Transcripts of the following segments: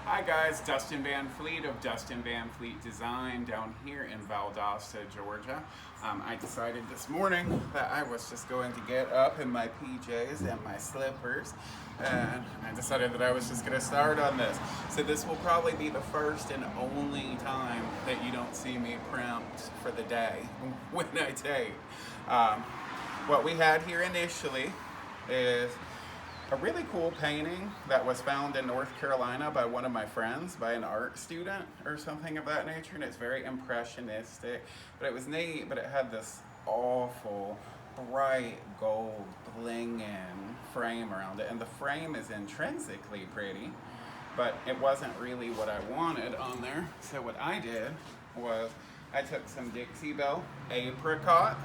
Hi guys, Dustin Van Fleet of Dustin Van Fleet Design down here in Valdosta, Georgia. I decided this morning that I was just going to get up in my PJs and my slippers, and I decided that I was just going to start on this. So this will probably be the first and only time that you don't see me primed for the day when I tape. What we had here initially is a really cool painting that was found in North Carolina by one of my friends, by an art student or something of that nature, and it's very impressionistic, but it was neat. But it had this awful bright gold blinging frame around it, and the frame is intrinsically pretty, but it wasn't really what I wanted on there. So what I did was I took some Dixie Belle apricot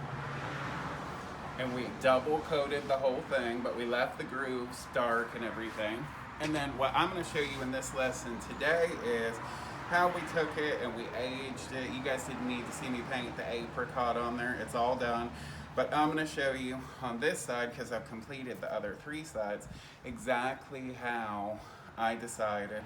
and we double coated the whole thing, but we left the grooves dark and everything. And then what I'm going to show you in this lesson today is how we took it and we aged it. You guys didn't need to see me paint the apricot on there. It's all done. But I'm going to show you on this side, because I've completed the other three sides, exactly how I decided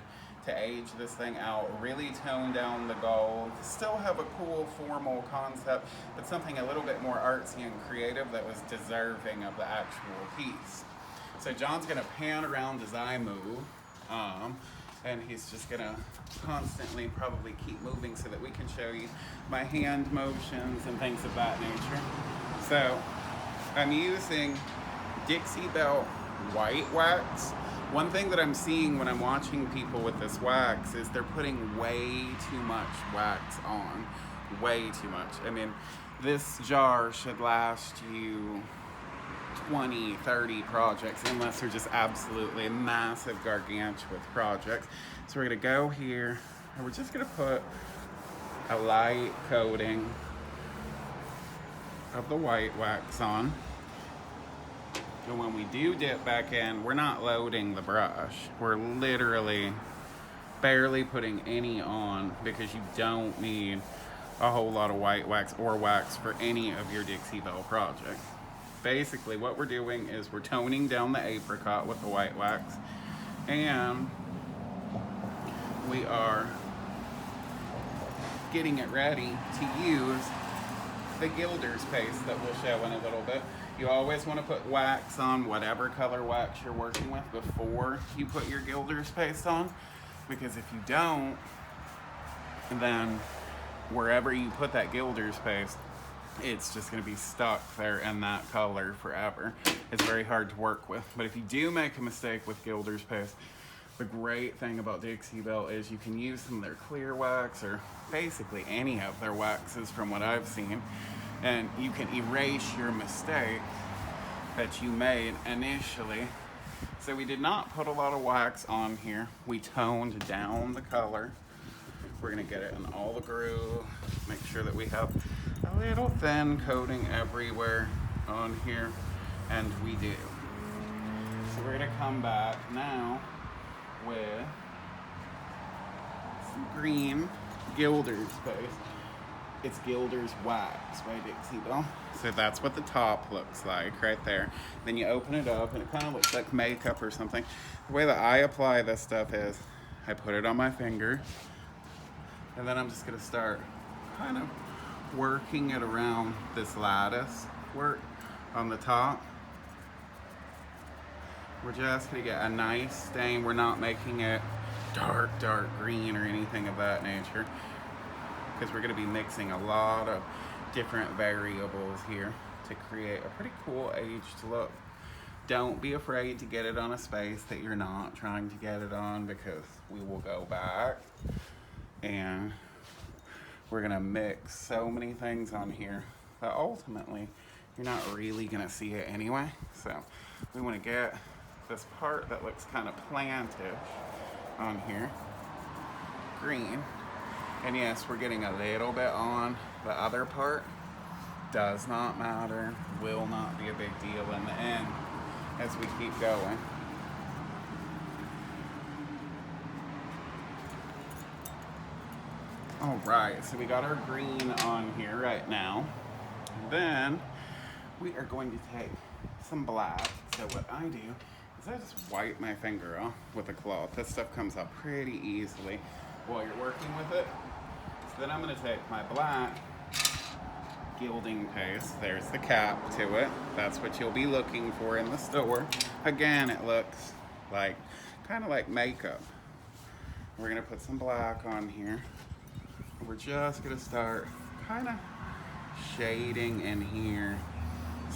to age this thing out, really tone down the gold, still have a cool formal concept, but something a little bit more artsy and creative that was deserving of the actual piece. So John's gonna pan around as I move, and he's just gonna constantly probably keep moving so that we can show you my hand motions and things of that nature. So I'm using Dixie Belle white wax. One thing that I'm seeing when I'm watching people with this wax is they're putting way too much wax on. Way too much. I mean, this jar should last you 20, 30 projects, unless they're just absolutely massive, gargantuan projects. So we're gonna go here, and we're just gonna put a light coating of the white wax on. And when we do dip back in, we're not loading the brush. We're literally barely putting any on, because you don't need a whole lot of white wax or wax for any of your Dixie Belle project. Basically, what we're doing is we're toning down the apricot with the white wax, and we are getting it ready to use the Gilders paste that we'll show in a little bit. You always want to put wax on, whatever color wax you're working with, before you put your Gilders paste on, because if you don't, then wherever you put that Gilders paste, it's just going to be stuck there in that color forever. It's very hard to work with. But if you do make a mistake with Gilders paste, the great thing about Dixie Belle is you can use some of their clear wax, or basically any of their waxes from what I've seen, and you can erase your mistake that you made initially. So we did not put a lot of wax on here. We toned down the color. We're gonna get it in all the grooves, make sure that we have a little thin coating everywhere on here, and we do. So we're gonna come back now with some green Gilders paste. It's Gilders wax by Dixie Belle. So that's what the top looks like right there. Then you open it up and it kind of looks like makeup or something. The way that I apply this stuff is I put it on my finger, and then I'm just gonna start kind of working it around this lattice work on the top. We're just gonna get a nice stain. We're not making it dark green or anything of that nature, because we're going to be mixing a lot of different variables here to create a pretty cool aged look. Don't be afraid to get it on a space that you're not trying to get it on, because we will go back and we're going to mix so many things on here that ultimately you're not really going to see it anyway. So we want to get this part that looks kind of plantish on here green. And yes, we're getting a little bit on the other part. Does not matter, will not be a big deal in the end as we keep going. All right, so we got our green on here right now. Then we are going to take some black. So what I do is I just wipe my finger off with a cloth. This stuff comes out pretty easily while you're working with it. So then I'm going to take my black gilding paste. There's the cap to it. That's what you'll be looking for in the store. Again, it looks like kind of like makeup. We're going to put some black on here. We're just going to start kind of shading in here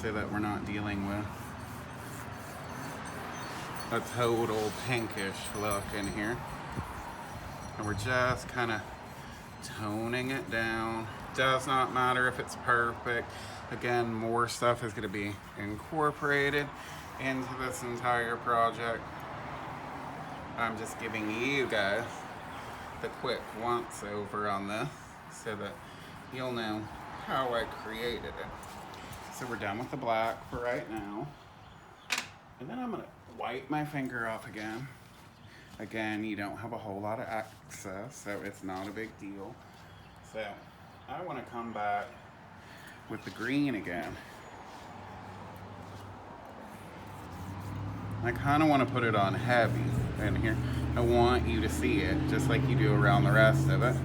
so that we're not dealing with a total pinkish look in here. And we're just kind of toning it down. Does not matter if it's perfect. Again, more stuff is going to be incorporated into this entire project. I'm just giving you guys the quick once over on this so that you'll know how I created it. So we're done with the black for right now. And then I'm going to wipe my finger off again. Again, you don't have a whole lot of access, so it's not a big deal. So I want to come back with the green again. I kind of want to put it on heavy in here. I want you to see it just like you do around the rest of it.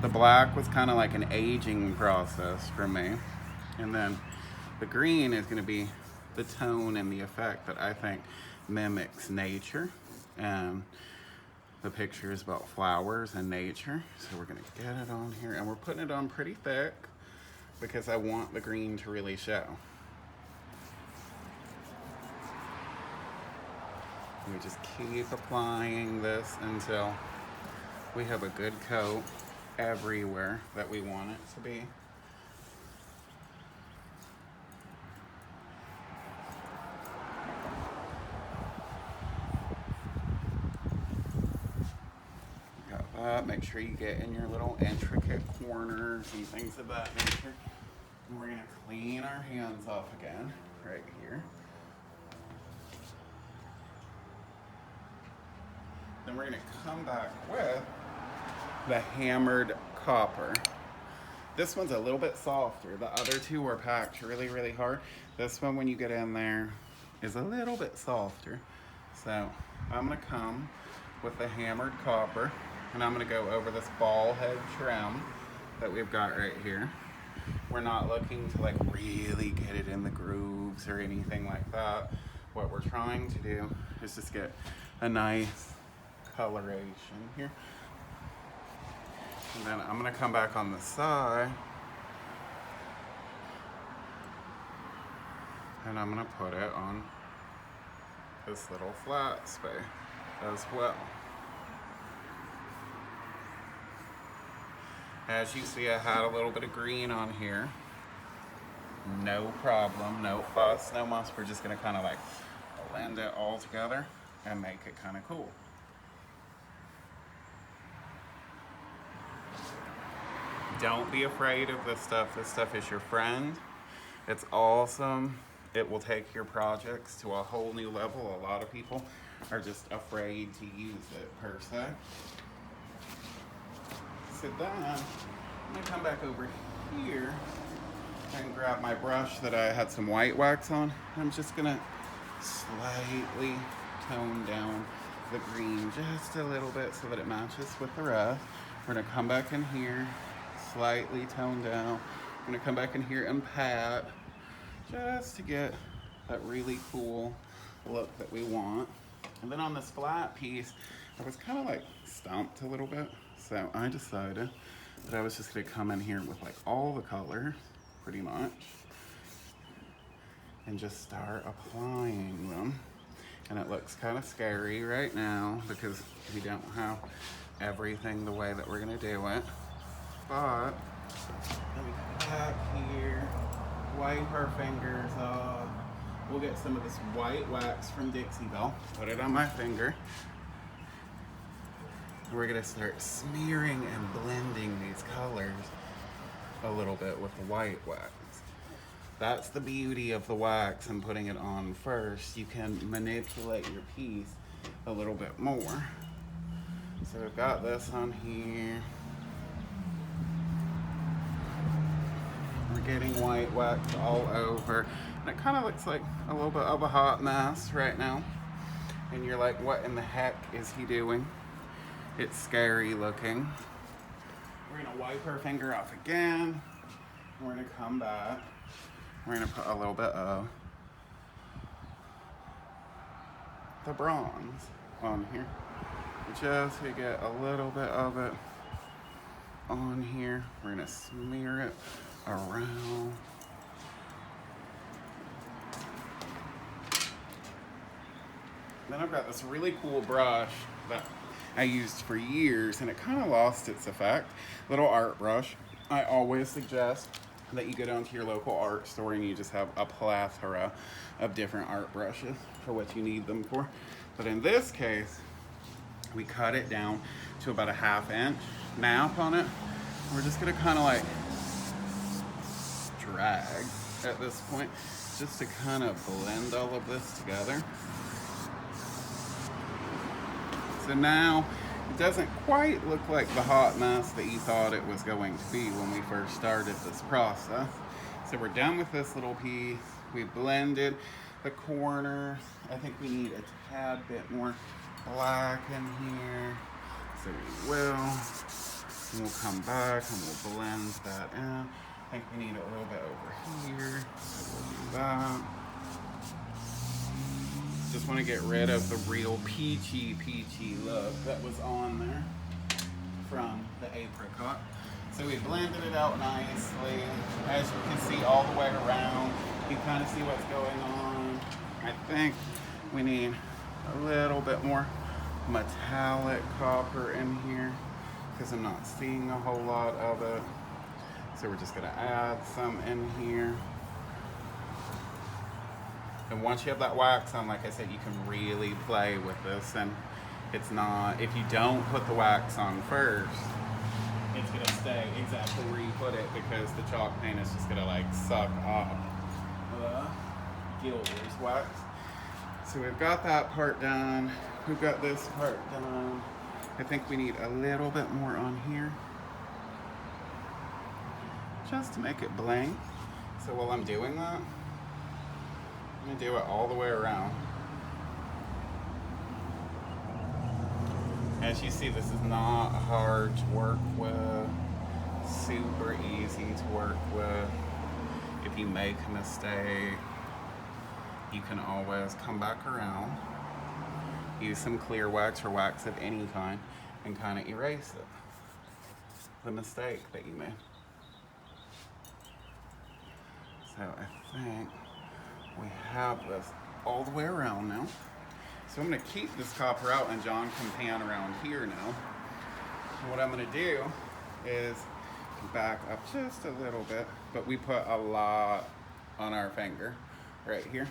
The black was kind of like an aging process for me. And then the green is going to be the tone and the effect that I think mimics nature. And the picture is about flowers and nature. So we're going to get it on here, and we're putting it on pretty thick because I want the green to really show. We just keep applying this until we have a good coat everywhere that we want it to be. Got that. Make sure you get in your little intricate corners and things of that nature. And we're going to clean our hands off again right here. Then we're going to come back with the hammered copper. This one's a little bit softer. The other two were packed really, really hard. This one, when you get in there, is a little bit softer. So I'm going to come with the hammered copper, and I'm going to go over this ball head trim that we've got right here. We're not looking to like really get it in the grooves or anything like that. What we're trying to do is just get a nice coloration here. And then I'm going to come back on the side, and I'm going to put it on this little flat space as well. As you see, I had a little bit of green on here. No problem, no fuss, no muss. We're just going to kind of like blend it all together and make it kind of cool. Don't be afraid of this stuff. This stuff is your friend. It's awesome. It will take your projects to a whole new level. A lot of people are just afraid to use it per se. So then, I'm gonna come back over here and grab my brush that I had some white wax on. I'm just gonna slightly tone down the green just a little bit so that it matches with the rest. We're gonna come back in here, slightly tone down. I'm gonna come back in here and pat just to get that really cool look that we want. And then on this flat piece, I was kind of like stumped a little bit. So I decided that I was just gonna come in here with like all the colors, pretty much, and just start applying them. And it looks kind of scary right now because we don't have everything the way that we're gonna do it. But let me come back here, wipe our fingers off. We'll get some of this white wax from Dixie Belle, put it on my finger. And we're gonna start smearing and blending these colors a little bit with the white wax. That's the beauty of the wax and putting it on first. You can manipulate your piece a little bit more. So we've got this on here. We're getting white wax all over. And it kind of looks like a little bit of a hot mess right now. and you're like, what in the heck is he doing? It's scary looking. We're gonna wipe our finger off again. We're gonna come back. We're gonna put a little bit of the bronze on here. Just to get a little bit of it on here. We're gonna smear it around. Then I've got this really cool brush that I used for years and it kind of lost its effect. Little art brush. I always suggest that you go down to your local art store and you just have a plethora of different art brushes for what you need them for. But in this case, we cut it down to about a 1/2 inch nap on it. We're just gonna kind of like drag at this point just to kind of blend all of this together. So now it doesn't quite look like the hot mess that you thought it was going to be when we first started this process. So we're done with this little piece. We blended the corners. I think we need a tad bit more black in here. So we will. And we'll come back and we'll blend that in. I think we need a little bit over here. So we'll do that. Just want to get rid of the real peachy look that was on there from the apricot. So we blended it out nicely. As you can see all the way around, you kind of see what's going on. I think we need a little bit more metallic copper in here because I'm not seeing a whole lot of it. So we're just gonna add some in here. And once you have that wax on, like I said, you can really play with this. And it's not, if you don't put the wax on first, it's gonna stay exactly where you put it because the chalk paint is just gonna like suck off the Gilders wax. So we've got that part done. We've got this part done. I think we need a little bit more on here just to make it bling. So while I'm doing that, I'm gonna do it all the way around. As you see, this is not hard to work with, super easy to work with. If you make a mistake, you can always come back around, use some clear wax or wax of any kind, and kind of erase it, the mistake that you made. So I think we have this all the way around now. So I'm gonna keep this copper out and John can pan around here now. And what I'm gonna do is back up just a little bit, but we put a lot on our finger right here.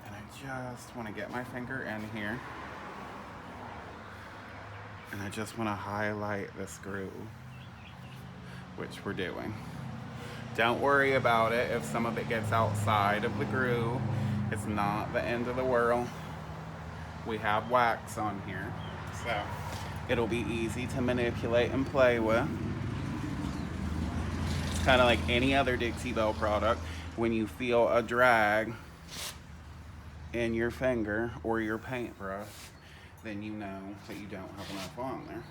And I just wanna get my finger in here. And I just wanna highlight this groove, which we're doing. Don't worry about it if some of it gets outside of the groove. It's not the end of the world. We have wax on here, so it'll be easy to manipulate and play with. It's kind of like any other Dixie Belle product. When you feel a drag in your finger or your paintbrush, then you know that you don't have enough on there.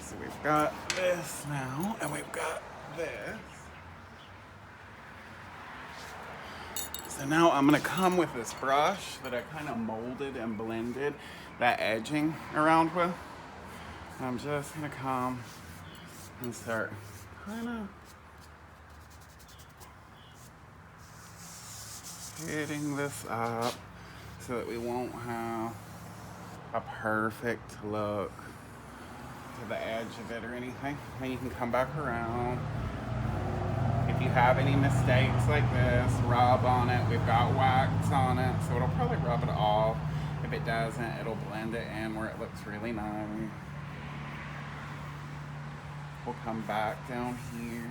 So we've got this now, and we've got this. So now I'm gonna come with this brush that I kind of molded and blended that edging around with. I'm just gonna come and start kind of hitting this up so that we won't have a perfect look to the edge of it or anything. And you can come back around. If you have any mistakes like this, rub on it. We've got wax on it, so it'll probably rub it off. If it doesn't, it'll blend it in where it looks really nice. We'll come back down here.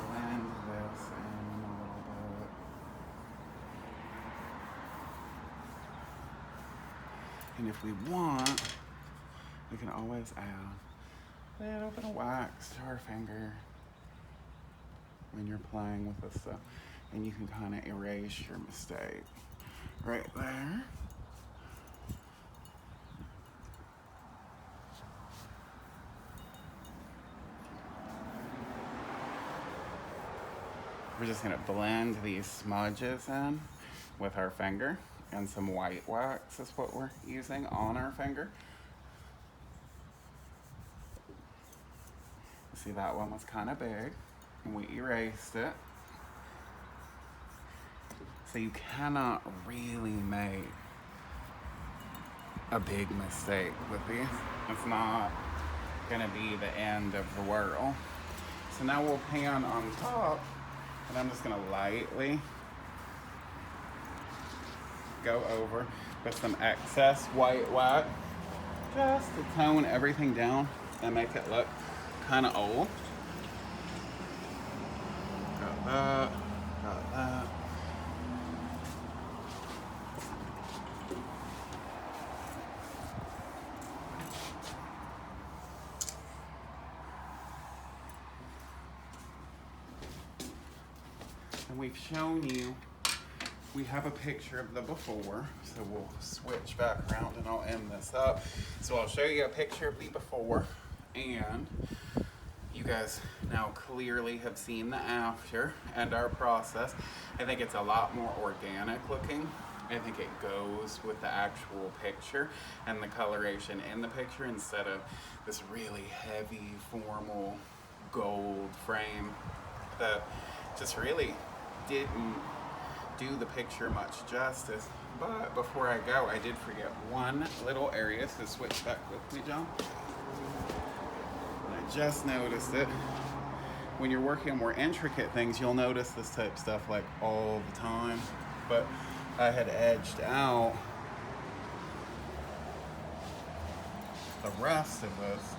Blend this in a little bit. And if we want, we can always add a little bit of wax to our finger. when you're playing with this stuff. And you can kind of erase your mistake right there. We're just gonna blend these smudges in with our finger, and some white wax is what we're using on our finger. See, that one was kind of big, and we erased it. So you cannot really make a big mistake with these. It's not gonna be the end of the world. So now we'll pan on top, and I'm just gonna lightly go over with some excess white wax, just to tone everything down and make it look kind of old. Got that, got that. And we've shown you, we have a picture of the before, so we'll switch back around and I'll end this up. So I'll show you a picture of the before, and you guys now clearly have seen the after and our process. I think it's a lot more organic looking. I think it goes with the actual picture and the coloration in the picture instead of this really heavy formal gold frame that just really didn't do the picture much justice. But before I go, I did forget one little area, so switch back with me, John. I just noticed it. When you're working on more intricate things, you'll notice this type of stuff like all the time. But I had edged out the rest of this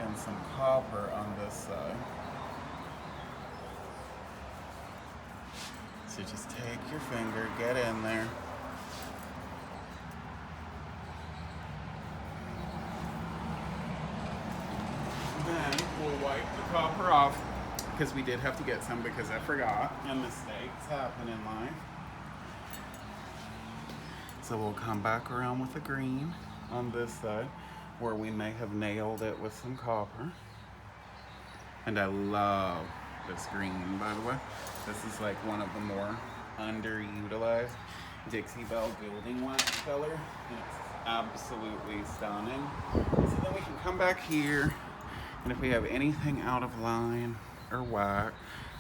and some copper on this side. So just take your finger, get in there. Then we'll wipe the copper off, because we did have to get some because I forgot, and mistakes happen in life. So we'll come back around with the green on this side where we may have nailed it with some copper. And I love this green, by the way. This is like one of the more underutilized Dixie Belle gilding wax color. And it's absolutely stunning. So then we can come back here, and if we have anything out of line or whack,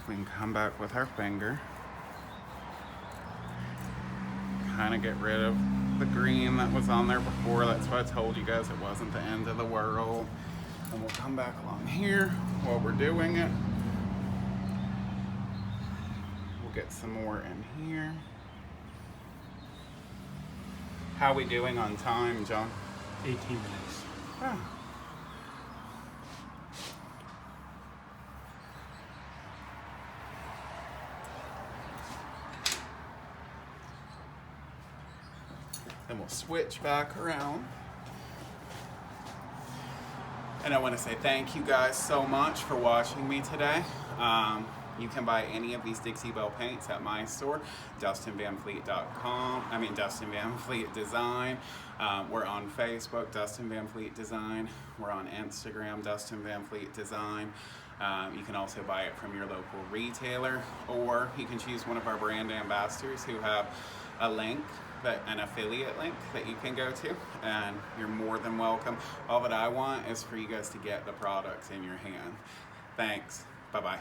we can come back with our finger. Kind of get rid of the green that was on there before. That's why I told you guys it wasn't the end of the world. And we'll come back along here while we're doing it. We'll get some more in here. How are we doing on time, John? 18 minutes. Oh. Then we'll switch back around. And I want to say thank you guys so much for watching me today. You can buy any of these Dixie Belle paints at my store, DustinVanFleet.com. Dustin Van Fleet Design. We're on Facebook, Dustin Van Fleet Design. We're on Instagram, Dustin Van Fleet Design. You can also buy it from your local retailer, or you can choose one of our brand ambassadors who have a link, an affiliate link that you can go to, and you're more than welcome. All that I want is for you guys to get the products in your hand. Thanks. Bye-bye.